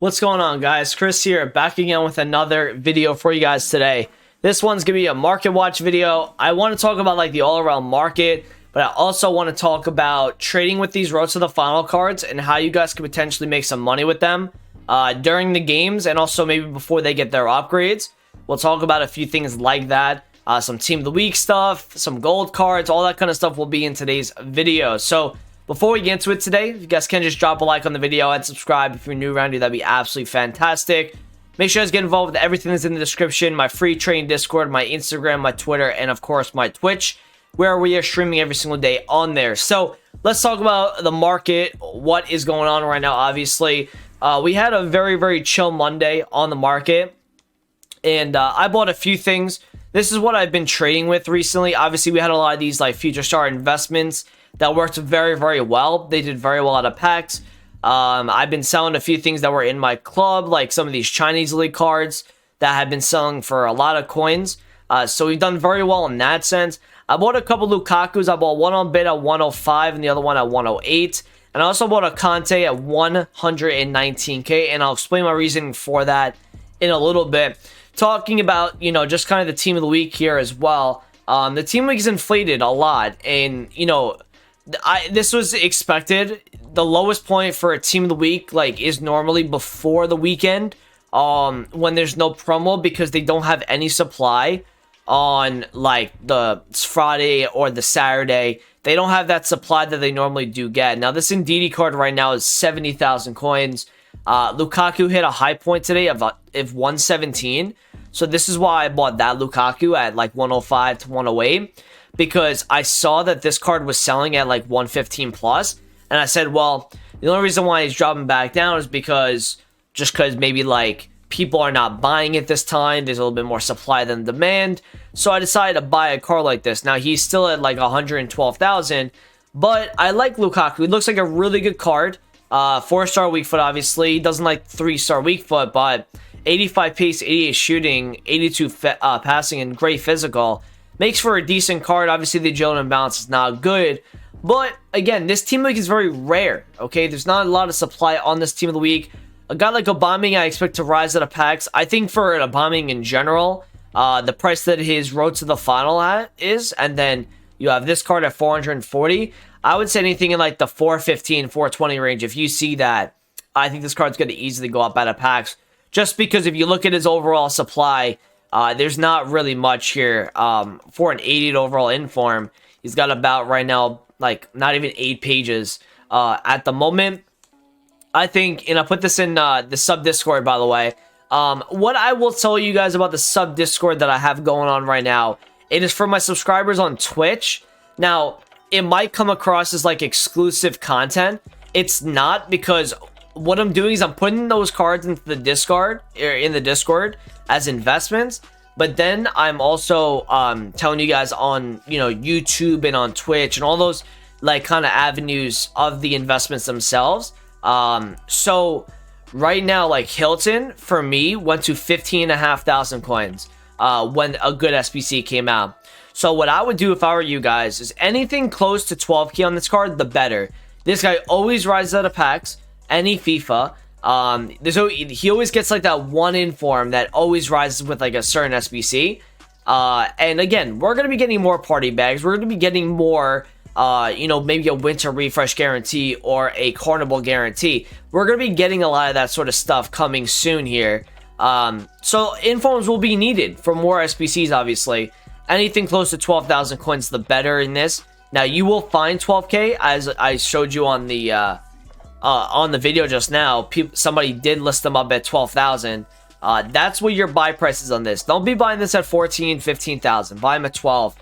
What's going on, guys? Chris here, back again with another video for you guys today. This one's gonna be a market watch video. I want to talk about like the all-around market, but I also want to talk about trading with these Road to the Final cards and how you guys can potentially make some money with them during the games and also maybe before they get their upgrades. We'll talk about a few things like that, some Team of the Week stuff, some gold cards, all that kind of stuff will be in today's video. So before we get into it today, if you guys can just drop a like on the video and subscribe if you're new around here, that'd be absolutely fantastic. Make sure you guys get involved with everything that's in the description, my free trading Discord, my Instagram, my Twitter, and of course my Twitch, where we are streaming every single day on there. So let's talk about the market, what is going on right now. Obviously, we had a very chill Monday on the market, and I bought a few things. This is what I've been trading with recently. Obviously, we had a lot of these like future star investments that worked very well. They did very well out of packs. I've been selling a few things that were in my club, like some of these Chinese League cards that have been selling for a lot of coins. So we've done very well in that sense. I bought a couple Lukakus. I bought one on bid at 105 and the other one at 108. And I also bought a Conte at 119k, and I'll explain my reasoning for that in a little bit. Talking about, you know, just kind of the team of the week here as well. The team of the week is inflated a lot, and, you know, this was expected. The lowest point for a team of the week like is normally before the weekend, when there's no promo, because they don't have any supply on like the Friday or the Saturday. They don't have that supply that they normally do get. Now this Ndidi card right now is 70,000 coins. Lukaku hit a high point today of 117, so this is why I bought that Lukaku at like 105 to 108. Because I saw that this card was selling at like 115 plus, and I said, well, the only reason why he's dropping back down is because maybe like people are not buying it this time. There's a little bit more supply than demand, so I decided to buy a card like this. Now he's still at like 112,000, but I like Lukaku. He looks like a really good card. 4-star weak foot, obviously. He doesn't like 3-star weak foot, but 85 pace, 88 shooting, 82 passing, and great physical. Makes for a decent card. Obviously, the agility and balance is not good. But, again, this team of the week is very rare, okay? There's not a lot of supply on this team of the week. A guy like Aubameyang, I expect to rise out of packs. I think for an Aubameyang in general, the price that his Road to the Final at is, and then you have this card at 440, I would say anything in like the 415, 420 range. If you see that, I think this card's going to easily go up out of packs. Just because if you look at his overall supply, there's not really much here for an 80 overall inform. He's got about right now like not even 8 pages at the moment. I think, and I put this in the sub Discord, by the way. What I will tell you guys about the sub Discord that I have going on right now, it is for my subscribers on Twitch. Now, it might come across as like exclusive content. It's not, because what I'm doing is I'm putting those cards into the Discord, as investments, but then I'm also telling you guys on, you know, YouTube and on Twitch and all those like kind of avenues of the investments themselves. So right now, like Hilton for me went to 15,500 coins when a good SBC came out. So what I would do if I were you guys is anything close to 12k on this card, the better. This guy always rises out of packs, any FIFA. He always gets like that one inform that always rises with like a certain SBC. And again, we're going to be getting more party bags. We're going to be getting more, you know, maybe a winter refresh guarantee or a carnival guarantee. We're going to be getting a lot of that sort of stuff coming soon here. So informs will be needed for more SBCs, obviously. Anything close to 12,000 coins, the better in this. Now, you will find 12k, as I showed you on the video just now. Somebody did list them up at 12,000. That's what your buy price is on this. Don't be buying this at 14, 15,000. Buy them at 12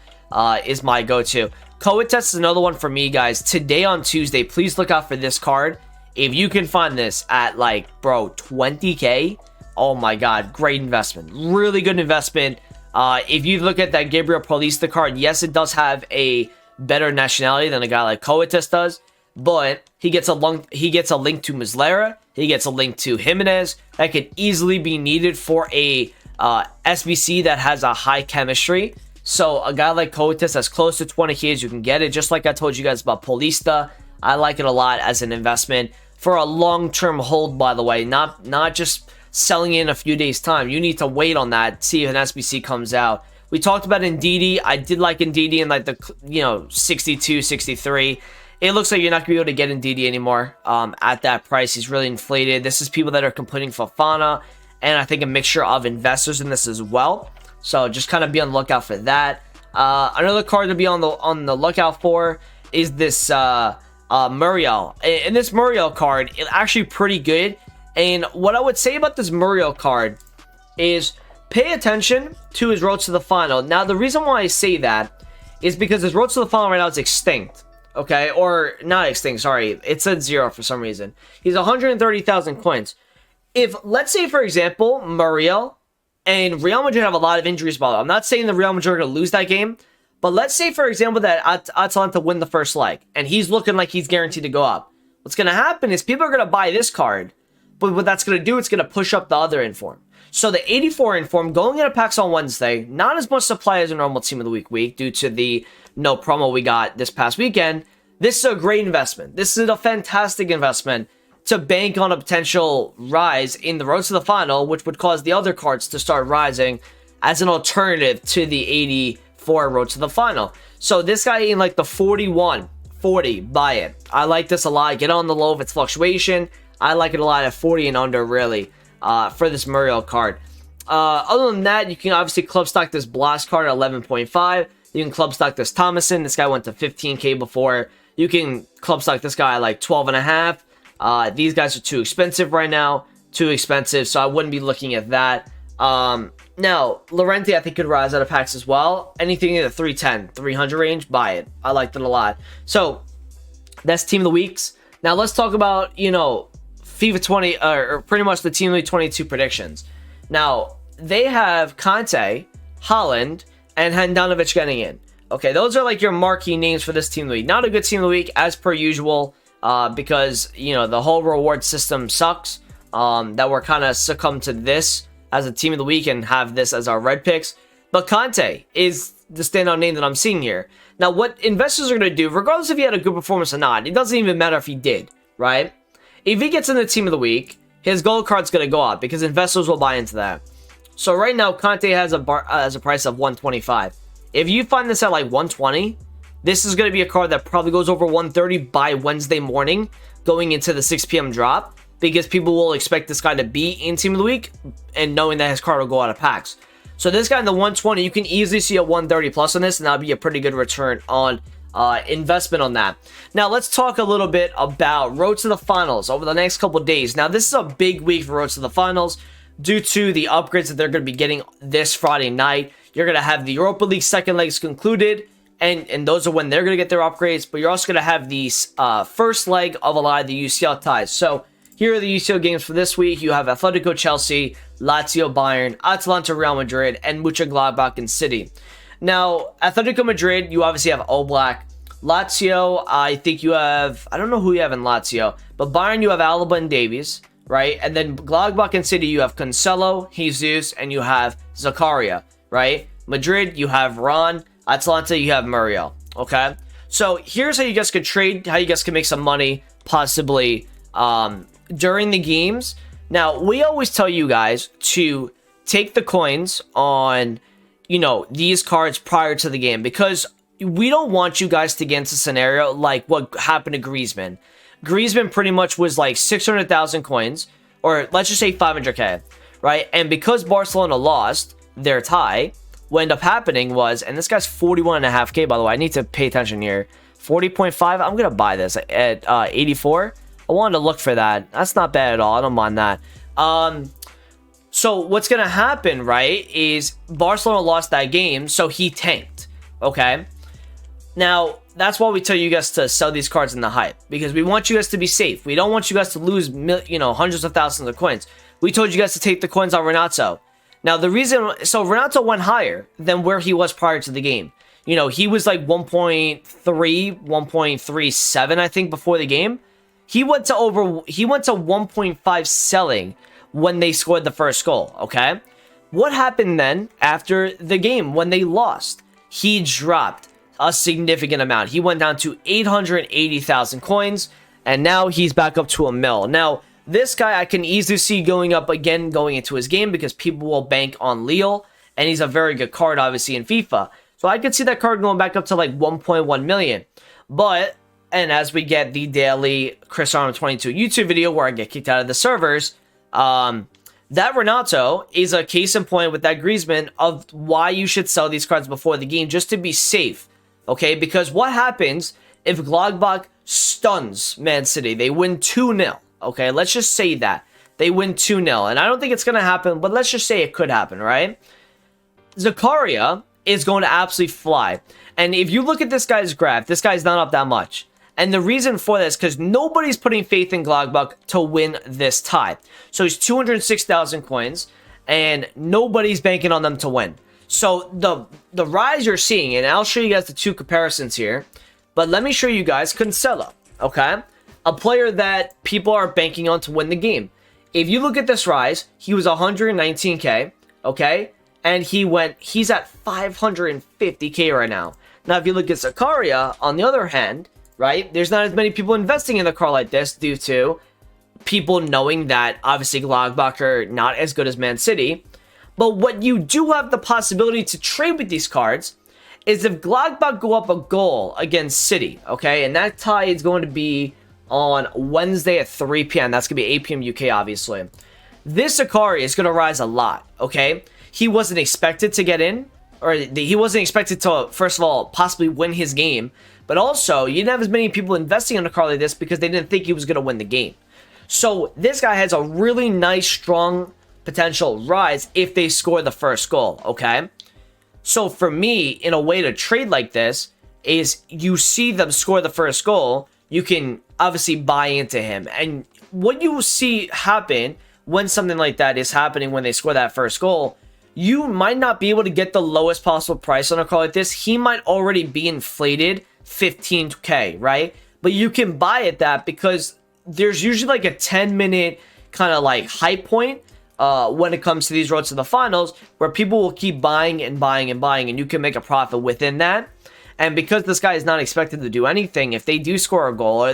is my go-to. Totw is another one for me, guys. Today on Tuesday, please look out for this card. If you can find this at like, bro, 20k, oh my god, great investment. Really good investment. If you look at that Gabriel Paulista card, yes, it does have a better nationality than a guy like Totw does, but he gets a link to Muslera. He gets a link to Jimenez that could easily be needed for a SBC that has a high chemistry. So a guy like Totw, as close to 20k as you can get it, just like I told you guys about Paulista. I like it a lot as an investment. for a long-term hold, by the way, not just selling in a few days time. You need to wait on that, see if an SBC comes out. We talked about Ndidi. I did like Ndidi in like the 62, 63. It looks like you're not gonna be able to get Ndidi anymore at that price. He's really inflated. This is people that are completing Fofana, and I think a mixture of investors in this as well. So just kind of be on the lookout for that. Another card to be on the lookout for is this Muriel. And this Muriel card is actually pretty good. And what I would say about this Muriel card is pay attention to his road to the final. Now, the reason why I say that is because his road to the final right now is extinct. Okay, or not extinct, sorry. It said 0 for some reason. He's 130,000 coins. If, let's say, for example, Muriel and Real Madrid have a lot of injuries, by the way. I'm not saying the Real Madrid are going to lose that game, but let's say, for example, that Atalanta win the first leg, and he's looking like he's guaranteed to go up. What's going to happen is people are going to buy this card, but what that's going to do, it's going to push up the other inform. So the 84 inform going into packs on Wednesday, not as much supply as a normal team of the week due to the no promo we got this past weekend. This is a great investment. This is a fantastic investment to bank on a potential rise in the road to the final, which would cause the other cards to start rising as an alternative to the 84 road to the final. So this guy in like the 41, 40, buy it. I like this a lot. Get on the low of its fluctuation. I like it a lot at 40 and under, really, for this Muriel card. Other than that, you can obviously club stock this Blast card at 11.5. You can club stock this Thomason. This guy went to 15k before. You can club stock this guy at like 12.5. These guys are too expensive right now. Too expensive, so I wouldn't be looking at that. Now, Llorente, I think, could rise out of packs as well. Anything in the 310, 300 range, buy it. I liked it a lot. So, that's Team of the Weeks. Now, let's talk about, FIFA 20, or pretty much the Team of the Week 22 predictions. Now, they have Conte, Haaland, and Handanovic getting in. Okay, those are like your marquee names for this Team of the Week. Not a good Team of the Week, as per usual, because, the whole reward system sucks. That we're kind of succumb to this as a Team of the Week and have this as our red picks. But Conte is the standout name that I'm seeing here. Now, what investors are going to do, regardless if he had a good performance or not, it doesn't even matter if he did, right? If he gets in the Team of the Week, his gold card's going to go up because investors will buy into that. So right now, Conte has a price of 125. If you find this at like 120, this is going to be a card that probably goes over 130 by Wednesday morning, going into the 6 p.m. drop, because people will expect this guy to be in Team of the Week, and knowing that his card will go out of packs. So this guy in the 120, you can easily see a 130 plus on this, and that'll be a pretty good return on investment on that. Now, let's talk a little bit about Road to the Finals over the next couple days. Now, this is a big week for Road to the Finals due to the upgrades that they're going to be getting this Friday night. You're going to have the Europa League second legs concluded, and those are when they're going to get their upgrades, but you're also going to have the first leg of a lot of the UCL ties. So, here are the UCL games for this week. You have Atletico Chelsea, Lazio Bayern, Atalanta Real Madrid, and Mönchengladbach and City. Now, Atletico Madrid, you obviously have Oblak. Lazio, I think you have, I don't know who you have in Lazio, but Bayern, you have Alaba and Davies, right? And then Gladbach and City, you have Cancelo, Jesus, and you have Zakaria, right? Madrid, you have Ron. Atalanta, you have Muriel, okay? So here's how you guys could trade, how you guys can make some money, possibly, during the games. Now, we always tell you guys to take the coins on, these cards prior to the game, because we don't want you guys to get into a scenario like what happened to Griezmann. Griezmann pretty much was like 600,000 coins, or let's just say 500k, right? And because Barcelona lost their tie, what ended up happening was, and this guy's 41.5k, by the way, I need to pay attention here, 40.5, I'm going to buy this at 84. I wanted to look for that. That's not bad at all. I don't mind that. So what's going to happen, right, is Barcelona lost that game, so he tanked, okay? Now, that's why we tell you guys to sell these cards in the hype, because we want you guys to be safe. We don't want you guys to lose, hundreds of thousands of coins. We told you guys to take the coins on Renato. Now, the reason, so Renato went higher than where he was prior to the game. He was like 1.3, 1.37, I think, before the game. He went to 1.5 selling when they scored the first goal, okay? What happened then after the game when they lost? He dropped a significant amount. He went down to 880,000 coins. and now he's back up to 1 mil. Now, this guy I can easily see going up again going into his game because people will bank on Lille, and he's a very good card, obviously, in FIFA. So I could see that card going back up to like 1.1 million. But, and as we get the daily Chris Arnold 22 YouTube video where I get kicked out of the servers, that Renato is a case in point with that Griezmann of why you should sell these cards before the game just to be safe. Okay, because what happens if Gladbach stuns Man City? They win 2-0. Okay, let's just say that. They win 2-0. And I don't think it's going to happen, but let's just say it could happen, right? Zakaria is going to absolutely fly. And if you look at this guy's graph, this guy's not up that much. And the reason for that is because nobody's putting faith in Gladbach to win this tie. So he's 206,000 coins, and nobody's banking on them to win. So the rise you're seeing, and I'll show you guys the two comparisons here, but let me show you guys Cancelo, okay? A player that people are banking on to win the game. If you look at this rise, he was 119k, okay? And he's at 550k right now. Now, if you look at Zakaria, on the other hand, right, there's not as many people investing in the car like this due to people knowing that obviously Gladbach are not as good as Man City. But what you do have the possibility to trade with these cards is if Gladbach go up a goal against City, okay, and that tie is going to be on Wednesday at 3 p.m. That's going to be 8 p.m. UK, obviously. This Zakaria is going to rise a lot, okay? He wasn't expected to get in, or he wasn't expected to, first of all, possibly win his game. But also, you didn't have as many people investing in a card like this because they didn't think he was going to win the game. So this guy has a really nice, strong potential rise if they score the first goal, okay? So for me, in a way to trade like this, is you see them score the first goal, you can obviously buy into him. And what you see happen when something like that is happening, when they score that first goal, you might not be able to get the lowest possible price on a card like this. He might already be inflated 15k, right? But you can buy at that because there's usually like a 10-minute kind of like hype point when it comes to these roads to the finals where people will keep buying and buying and buying, and you can make a profit within that. And because this guy is not expected to do anything, if they do score a goal, or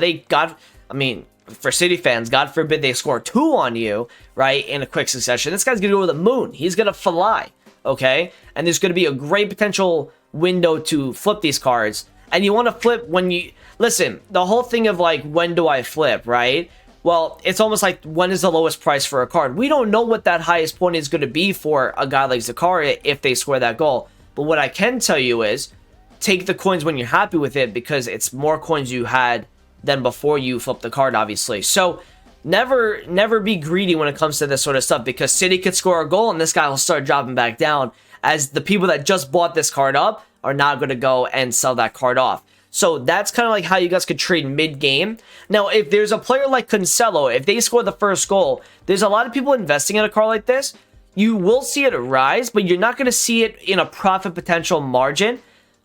for City fans, God forbid they score 2 on you, right, in a quick succession, this guy's gonna go to the moon. He's gonna fly, okay? And there's gonna be a great potential window to flip these cards. And you want to flip when you... Listen, the whole thing of like, when do I flip, right? Well, it's almost like, when is the lowest price for a card? We don't know what that highest point is going to be for a guy like Zakaria if they score that goal. But what I can tell you is, take the coins when you're happy with it, because it's more coins you had than before you flip the card, obviously. So, never be greedy when it comes to this sort of stuff, because City could score a goal and this guy will start dropping back down, as the people that just bought this card up are not going to go and sell that card off. So that's kind of like how you guys could trade mid-game. Now, if there's a player like Cancelo, if they score the first goal, there's a lot of people investing in a card like this. You will see it rise, but you're not going to see it in a profit potential margin.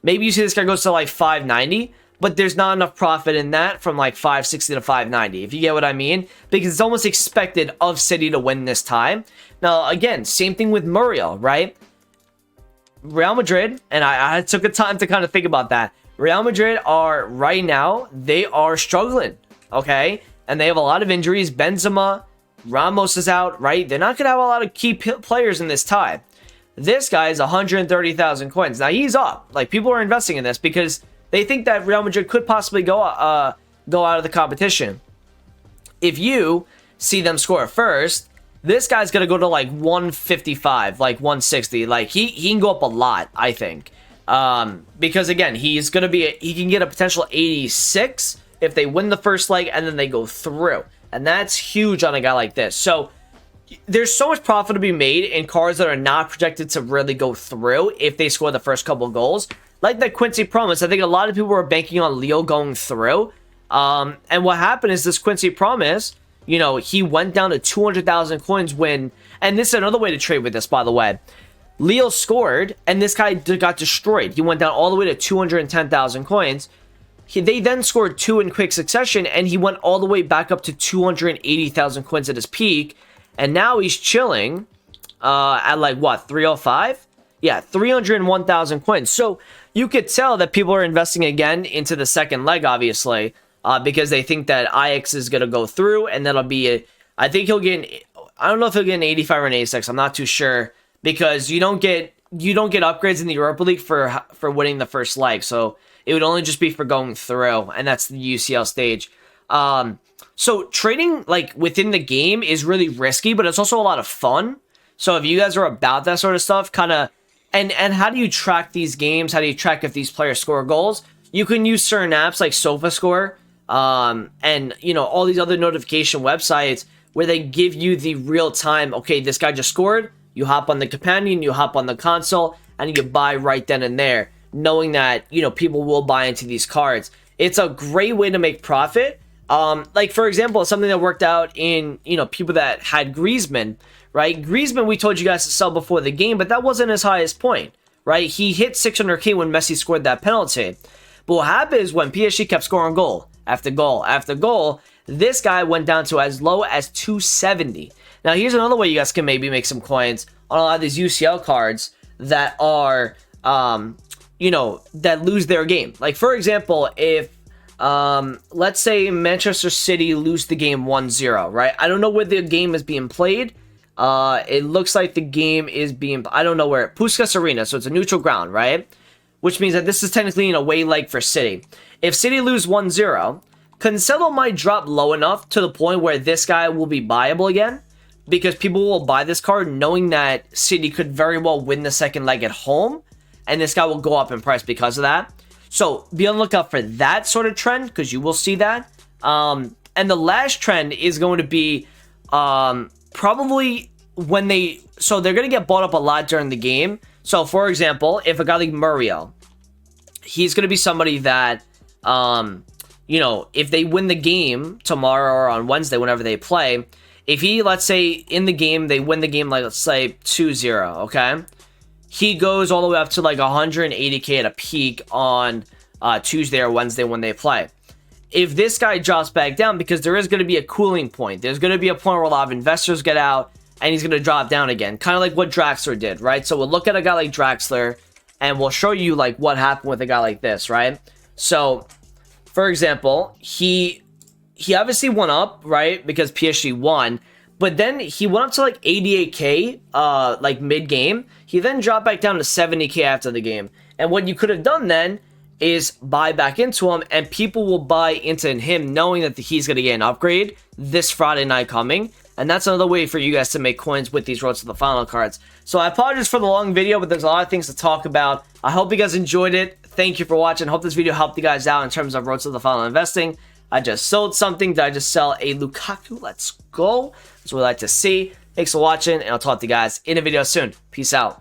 Maybe you see this guy goes to like 590, but there's not enough profit in that from like 560 to 590, if you get what I mean. Because it's almost expected of City to win this time. Now, again, same thing with Muriel, right? Real Madrid, and I took a time to kind of think about that. Real Madrid are, right now, they are struggling, okay? And they have a lot of injuries. Benzema, Ramos is out, right? They're not going to have a lot of key players in this tie. This guy is 130,000 coins. Now, he's up. Like, people are investing in this because they think that Real Madrid could possibly go out of the competition. If you see them score first, this guy's going to go to like 155, like 160. Like, he can go up a lot, I think. Because again, he can get a potential 86 if they win the first leg and then they go through. And that's huge on a guy like this. So there's so much profit to be made in cards that are not projected to really go through if they score the first couple goals. Like that Quincy Promise, I think a lot of people were banking on Leo going through. And what happened is this Quincy Promise, you know, he went down to 200,000 coins when, and this is another way to trade with this, by the way. Leo scored, and this guy got destroyed. He went down all the way to 210,000 coins. They then scored 2 in quick succession, and he went all the way back up to 280,000 coins at his peak. And now he's chilling at like, what, 305? Yeah, 301,000 coins. So you could tell that people are investing again into the second leg, obviously. because they think that Ajax is going to go through, and that'll be I think he'll get I don't know if he'll get an 85 or an 86. I'm not too sure, because you don't get upgrades in the Europa League for winning the first leg. So it would only just be for going through, and that's the UCL stage. So trading like within the game is really risky, but it's also a lot of fun. So if you guys are about that sort of stuff, kind of, and how do you track these games? How do you track if these players score goals? You can use certain apps like SofaScore, and all these other notification websites where they give you the real time. Okay, this guy just scored. You hop on the companion, you hop on the console, and you buy right then and there, knowing that people will buy into these cards. It's a great way to make profit. Like for example, something that worked out in people that had Griezmann, right? Griezmann, we told you guys to sell before the game, but that wasn't his highest point, right? He hit 600k when Messi scored that penalty. But what happened is when PSG kept scoring goal after goal after goal, this guy went down to as low as 270. Now here's another way you guys can maybe make some coins on a lot of these UCL cards that are that lose their game. Like for example, if let's say Manchester City lose the game 1-0, right? I don't know where the game is being played. It looks like the game is being, I don't know where, Puskas Arena, so it's a neutral ground, right? Which means that this is technically an away leg for City. If City lose 1-0, Cancelo might drop low enough to the point where this guy will be buyable again, because people will buy this card knowing that City could very well win the second leg at home, and this guy will go up in price because of that. So be on the lookout for that sort of trend, because you will see that. And the last trend is going to be probably when they're going to get bought up a lot during the game. So for example, if a guy like Muriel, he's going to be somebody that if they win the game tomorrow or on Wednesday, whenever they play, if he, let's say in the game, they win the game, like let's say 2-0, okay? He goes all the way up to like 180k at a peak on Tuesday or Wednesday when they play. If this guy drops back down, because there is going to be a cooling point, there's going to be a point where a lot of investors get out, and he's going to drop down again, kind of like what Draxler did, right? So we'll look at a guy like Draxler, and we'll show you like what happened with a guy like this, right? So for example, he obviously went up, right? Because PSG won. But then he went up to like 88k like mid-game. He then dropped back down to 70k after the game. And what you could have done then is buy back into him, and people will buy into him knowing that he's going to get an upgrade this Friday night coming. And that's another way for you guys to make coins with these Road to the Final cards. So I apologize for the long video, but there's a lot of things to talk about. I hope you guys enjoyed it. Thank you for watching. Hope this video helped you guys out in terms of Road to the Final investing. I just sold something. Did I just sell a Lukaku? Let's go. That's what we like to see. Thanks for watching, and I'll talk to you guys in a video soon. Peace out.